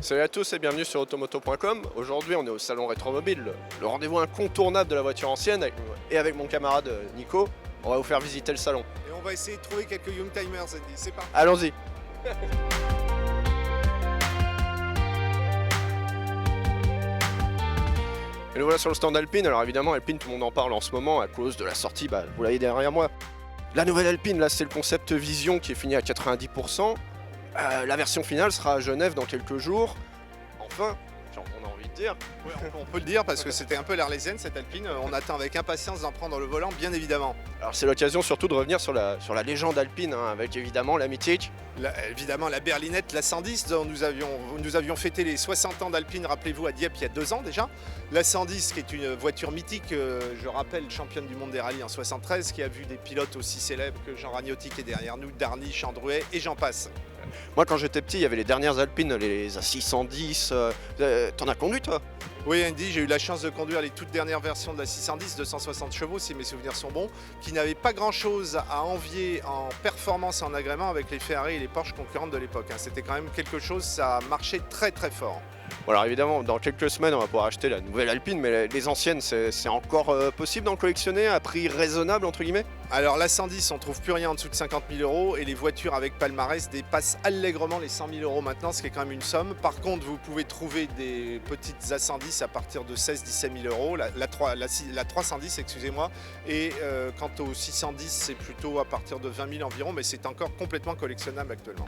Salut à tous et bienvenue sur automoto.com. Aujourd'hui on est au salon Rétromobile, le rendez-vous incontournable de la voiture ancienne et avec mon camarade Nico, on va vous faire visiter le salon. Et on va essayer de trouver quelques Youngtimers, Andy. C'est parti. Allons-y. Et nous voilà sur le stand Alpine. Alors évidemment Alpine, tout le monde en parle en ce moment à cause de la sortie, vous l'avez derrière moi. La nouvelle Alpine, là c'est le concept Vision qui est fini à 90%. La version finale sera à Genève dans quelques jours. Enfin, on a envie de dire. Ouais, on peut le dire parce que c'était un peu l'Arlésienne cette Alpine. On attend avec impatience d'en prendre le volant, bien évidemment. Alors c'est l'occasion surtout de revenir sur la légende Alpine, avec évidemment la mythique. Évidemment la berlinette, la 110 dont nous avions fêté les 60 ans d'Alpine, rappelez-vous, à Dieppe il y a 2 ans déjà. La 110 qui est une voiture mythique, je rappelle, championne du monde des rallyes en 73, qui a vu des pilotes aussi célèbres que Jean Ragnotti qui est derrière nous, Darniche, Androuet et j'en passe. Moi quand j'étais petit, il y avait les dernières Alpines, les A610. T'en as conduit toi? Oui Andy, j'ai eu la chance de conduire les toutes dernières versions de la 610, 260 chevaux si mes souvenirs sont bons, qui n'avaient pas grand chose à envier en performance et en agrément avec les Ferrari et les Porsche concurrentes de l'époque. C'était quand même quelque chose, ça marchait très très fort. Bon alors évidemment, dans quelques semaines on va pouvoir acheter la nouvelle Alpine, mais les anciennes c'est encore possible d'en collectionner à prix raisonnable entre guillemets? Alors la 110, on trouve plus rien en dessous de 50 000 € et les voitures avec palmarès dépassent allègrement les 100 000 € maintenant, ce qui est quand même une somme. Par contre, vous pouvez trouver des petites A110 à partir de 16-17 000 €, la 310 excusez-moi, et quant aux 610 c'est plutôt à partir de 20 000 environ, mais c'est encore complètement collectionnable actuellement.